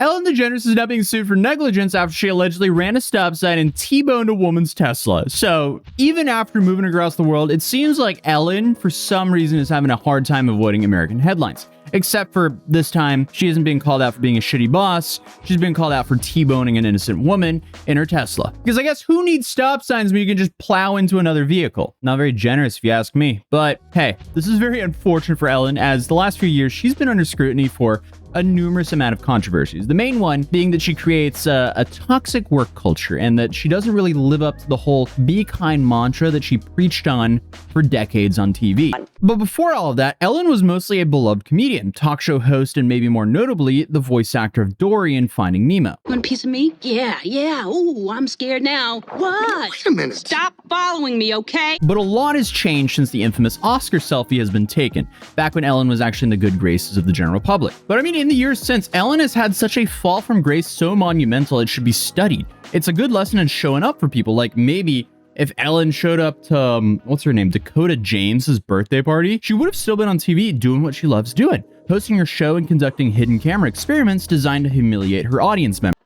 Ellen DeGeneres is now being sued for negligence after she allegedly ran a stop sign and T-boned a woman's Tesla. So even after moving across the world, it seems like Ellen, for some reason, is having a hard time avoiding American headlines. Except for this time, she isn't being called out for being a shitty boss. She's being called out for T-boning an innocent woman in her Tesla. Because I guess who needs stop signs when you can just plow into another vehicle? Not very generous if you ask me. But hey, this is very unfortunate for Ellen, as the last few years she's been under scrutiny for a numerous amount of controversies. The main one being that she creates a toxic work culture and that she doesn't really live up to the whole be kind mantra that she preached on for decades on TV. But before all of that, Ellen was mostly a beloved comedian, talk show host, and maybe more notably, the voice actor of Dory in Finding Nemo. Want a piece of me? Yeah. Ooh, I'm scared now. What? Wait a minute. Stop following me, okay? But a lot has changed since the infamous Oscar selfie has been taken, back when Ellen was actually in the good graces of the general public. But I mean, in the years since, Ellen has had such a fall from grace so monumental it should be studied. It's a good lesson in showing up for people. Like maybe if Ellen showed up to, what's her name, Dakota James's birthday party, she would have still been on TV doing what she loves doing, hosting her show and conducting hidden camera experiments designed to humiliate her audience members.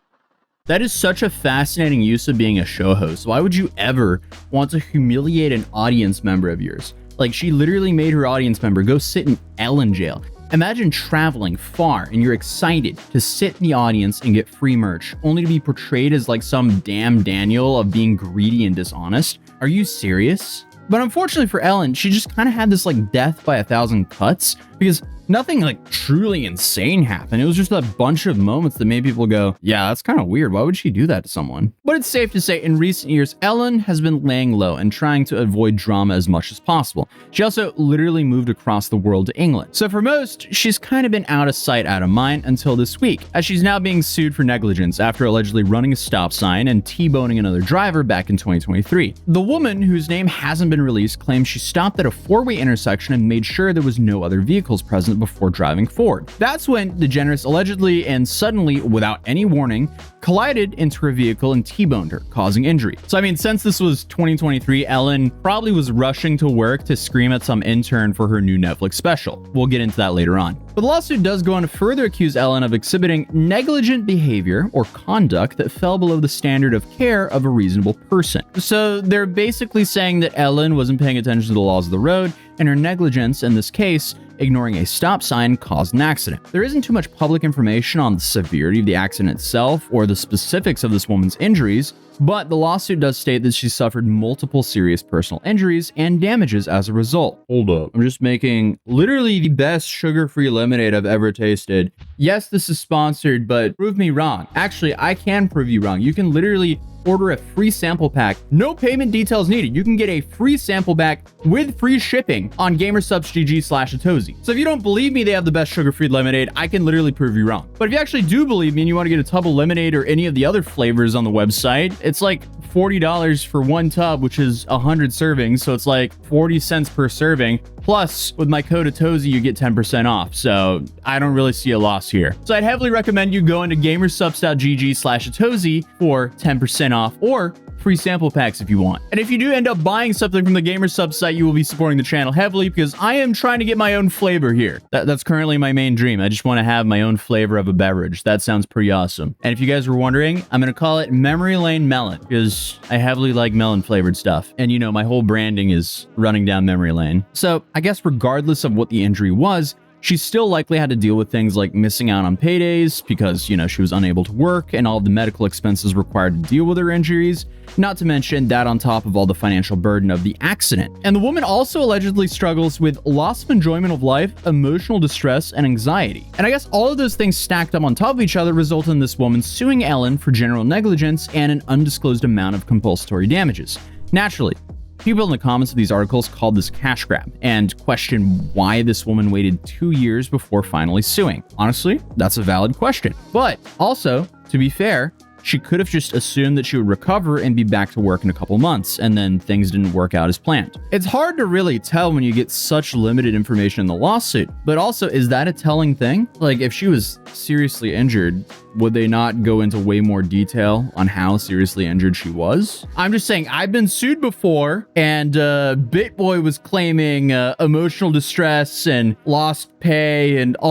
That is such a fascinating use of being a show host. Why would you ever want to humiliate an audience member of yours? Like, she literally made her audience member go sit in Ellen jail. Imagine traveling far and you're excited to sit in the audience and get free merch, only to be portrayed as like some damn Daniel of being greedy and dishonest. Are you serious? But unfortunately for Ellen, she just kind of had this like death by 1,000 cuts, because nothing like truly insane happened. It was just a bunch of moments that made people go, yeah, that's kind of weird. Why would she do that to someone? But it's safe to say in recent years, Ellen has been laying low and trying to avoid drama as much as possible. She also literally moved across the world to England. So for most, she's kind of been out of sight, out of mind until this week, as she's now being sued for negligence after allegedly running a stop sign and T-boning another driver back in 2023. The woman, whose name hasn't been released, claims she stopped at a four-way intersection and made sure there was no other vehicles present before driving forward. That's when DeGeneres allegedly and suddenly, without any warning, collided into her vehicle and T-boned her, causing injury. So I mean, since this was 2023, Ellen probably was rushing to work to scream at some intern for her new Netflix special. We'll get into that later on. But the lawsuit does go on to further accuse Ellen of exhibiting negligent behavior or conduct that fell below the standard of care of a reasonable person. So they're basically saying that Ellen wasn't paying attention to the laws of the road, and her negligence, in this case, ignoring a stop sign, caused an accident. There isn't too much public information on the severity of the accident itself or the specifics of this woman's injuries, but the lawsuit does state that she suffered multiple serious personal injuries and damages as a result. Hold up. I'm just making literally the best sugar-free lemonade I've ever tasted. Yes, this is sponsored, but prove me wrong. Actually, I can prove you wrong. You can literally order a free sample pack. No payment details needed. You can get a free sample pack with free shipping on gamersubs.gg/Atozy. So if you don't believe me they have the best sugar-free lemonade, I can literally prove you wrong. But if you actually do believe me and you want to get a tub of lemonade or any of the other flavors on the website, it's like $40 for one tub, which is 100 servings. So it's like 40 cents per serving. Plus, with my code Atozy, you get 10% off. So I don't really see a loss here. So I'd heavily recommend you go into gamersubs.gg/Atozy for 10% off or free sample packs if you want. And if you do end up buying something from the Gamersub site, you will be supporting the channel heavily, because I am trying to get my own flavor here. That's currently my main dream. I just want to have my own flavor of a beverage. That sounds pretty awesome. And if you guys were wondering, I'm going to call it Memory Lane Melon, because I heavily like melon flavored stuff. And you know, my whole branding is running down memory lane. So I guess regardless of what the injury was, she still likely had to deal with things like missing out on paydays because, you know, she was unable to work and all of the medical expenses required to deal with her injuries, not to mention that on top of all the financial burden of the accident. And the woman also allegedly struggles with loss of enjoyment of life, emotional distress, and anxiety. And I guess all of those things stacked up on top of each other result in this woman suing Ellen for general negligence and an undisclosed amount of compulsory damages. Naturally, people in the comments of these articles called this cash grab and questioned why this woman waited 2 years before finally suing. Honestly, that's a valid question. But also, to be fair, she could have just assumed that she would recover and be back to work in a couple months, and then things didn't work out as planned. It's hard to really tell when you get such limited information in the lawsuit, but also, is that a telling thing? Like, if she was seriously injured, would they not go into way more detail on how seriously injured she was? I'm just saying, I've been sued before, and BitBoy was claiming emotional distress and lost pay and a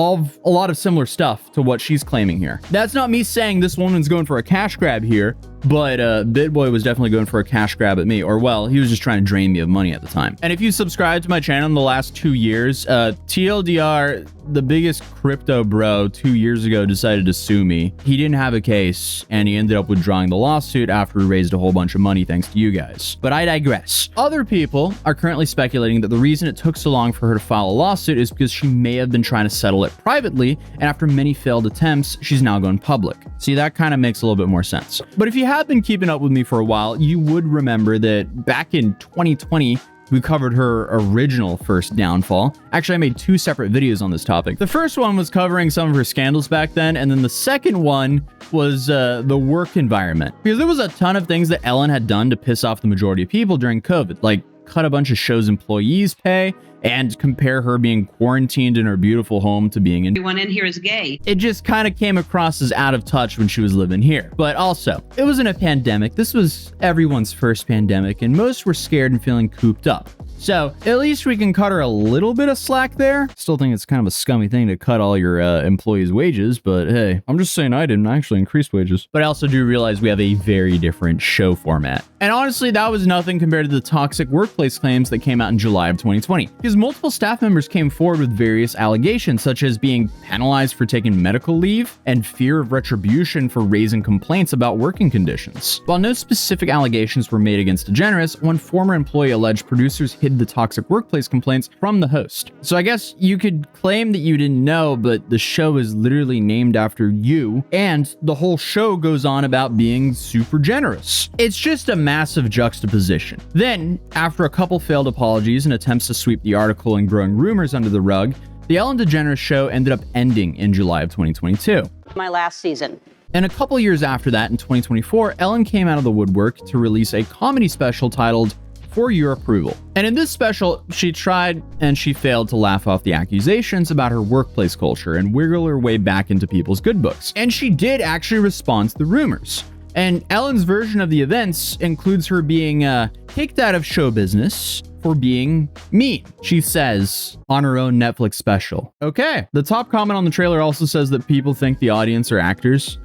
lot of similar stuff to what she's claiming here. That's not me saying this woman's going for a cash grab here, but BitBoy was definitely going for a cash grab at me, or well, he was just trying to drain me of money at the time. And if you subscribe to my channel in the last 2 years, TLDR, the biggest crypto bro 2 years ago decided to sue me. He didn't have a case and he ended up withdrawing the lawsuit after he raised a whole bunch of money thanks to you guys. But I digress. Other people are currently speculating that the reason it took so long for her to file a lawsuit is because she may have been trying to settle it privately, and after many failed attempts, she's now going public. See, that kind of makes a little bit more sense. But if you have been keeping up with me for a while, you would remember that back in 2020, we covered her original first downfall. Actually, I made 2 separate videos on this topic. The first one was covering some of her scandals back then, and then the second one was the work environment. Because there was a ton of things that Ellen had done to piss off the majority of people during COVID, like cut a bunch of shows' employees' pay, and compare her being quarantined in her beautiful home to being in. Everyone in here is gay. It just kind of came across as out of touch when she was living here. But also, it wasn't a pandemic. This was everyone's first pandemic, and most were scared and feeling cooped up. So at least we can cut her a little bit of slack there. Still think it's kind of a scummy thing to cut all your employees' wages, but hey, I'm just saying I didn't actually increase wages. But I also do realize we have a very different show format. And honestly, that was nothing compared to the toxic workplace claims that came out in July of 2020. Because multiple staff members came forward with various allegations, such as being penalized for taking medical leave and fear of retribution for raising complaints about working conditions. While no specific allegations were made against DeGeneres, one former employee alleged producers hid the toxic workplace complaints from the host. So I guess you could claim that you didn't know, but the show is literally named after you, and the whole show goes on about being super generous. It's just a massive juxtaposition. Then, after a couple failed apologies and attempts to sweep the article and growing rumors under the rug, the Ellen DeGeneres show ended up ending in July of 2022. My last season. And a couple years after that, in 2024, Ellen came out of the woodwork to release a comedy special titled For Your Approval. And in this special, she tried and she failed to laugh off the accusations about her workplace culture and wiggle her way back into people's good books. And she did actually respond to the rumors. And Ellen's version of the events includes her being kicked out of show business for being mean, she says on her own Netflix special. Okay. The top comment on the trailer also says that people think the audience are actors.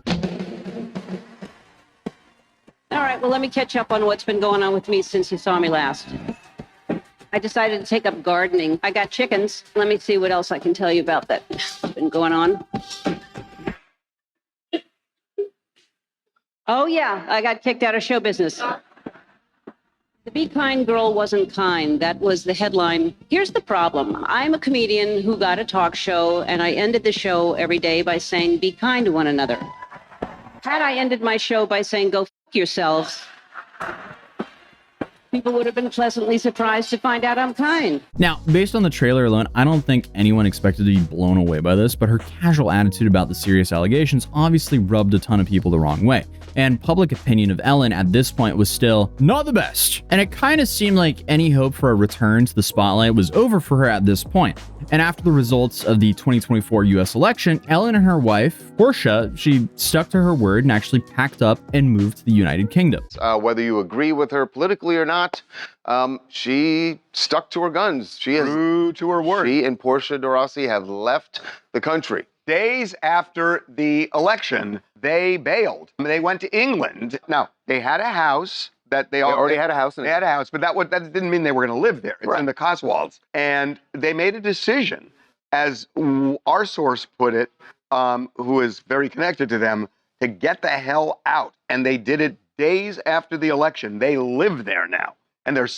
All right, well, let me catch up on what's been going on with me since you saw me last. I decided to take up gardening. I got chickens. Let me see what else I can tell you about that's been going on. Oh, yeah, I got kicked out of show business. The Be Kind Girl Wasn't Kind. That was the headline. Here's the problem. I'm a comedian who got a talk show, and I ended the show every day by saying, be kind to one another. Had I ended my show by saying, go f*** yourselves, people would have been pleasantly surprised to find out I'm kind. Now, based on the trailer alone, I don't think anyone expected to be blown away by this, but her casual attitude about the serious allegations obviously rubbed a ton of people the wrong way. And public opinion of Ellen at this point was still not the best. And it kind of seemed like any hope for a return to the spotlight was over for her at this point. And after the results of the 2024 US election, Ellen and her wife, Portia, she stuck to her word and actually packed up and moved to the United Kingdom. Whether you agree with her politically or not, she stuck to her guns. She is true to her word. She and Portia de Rossi have left the country. Days after the election, they bailed. They went to England. Now, they had a house that they already had a house. They had a house, but that didn't mean they were going to live there. It's right. in the Cotswolds. And they made a decision, as our source put it, who is very connected to them, to get the hell out. And they did it days after the election. They live there now. And they're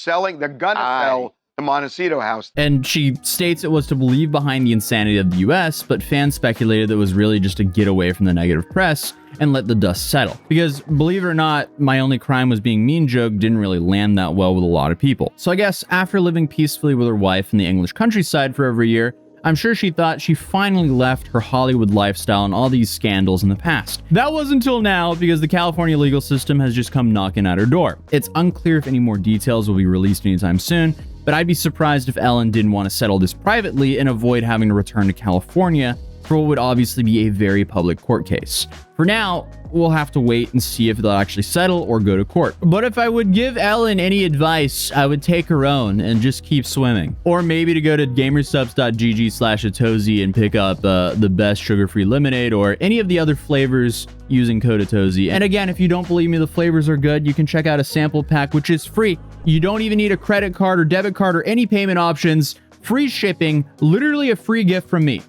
gonna sell the Montecito house. And she states it was to leave behind the insanity of the US, but fans speculated that it was really just to get away from the negative press and let the dust settle. Because believe it or not, my only crime was being mean joke didn't really land that well with a lot of people. So I guess after living peacefully with her wife in the English countryside for over a year, I'm sure she thought she finally left her Hollywood lifestyle and all these scandals in the past. That wasn't until now, because the California legal system has just come knocking at her door. It's unclear if any more details will be released anytime soon, but I'd be surprised if Ellen didn't want to settle this privately and avoid having to return to California for what would obviously be a very public court case. For now, we'll have to wait and see if they'll actually settle or go to court. But if I would give Ellen any advice, I would take her own and just keep swimming. Or maybe to go to gamersubs.gg/Atozy and pick up the best sugar-free lemonade or any of the other flavors using code Atozy. And again, if you don't believe me the flavors are good, you can check out a sample pack, which is free. You don't even need a credit card or debit card or any payment options. Free shipping, literally a free gift from me.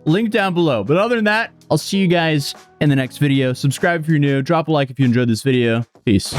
Link down below. But other than that, I'll see you guys in the next video. Subscribe if you're new. Drop a like if you enjoyed this video. Peace.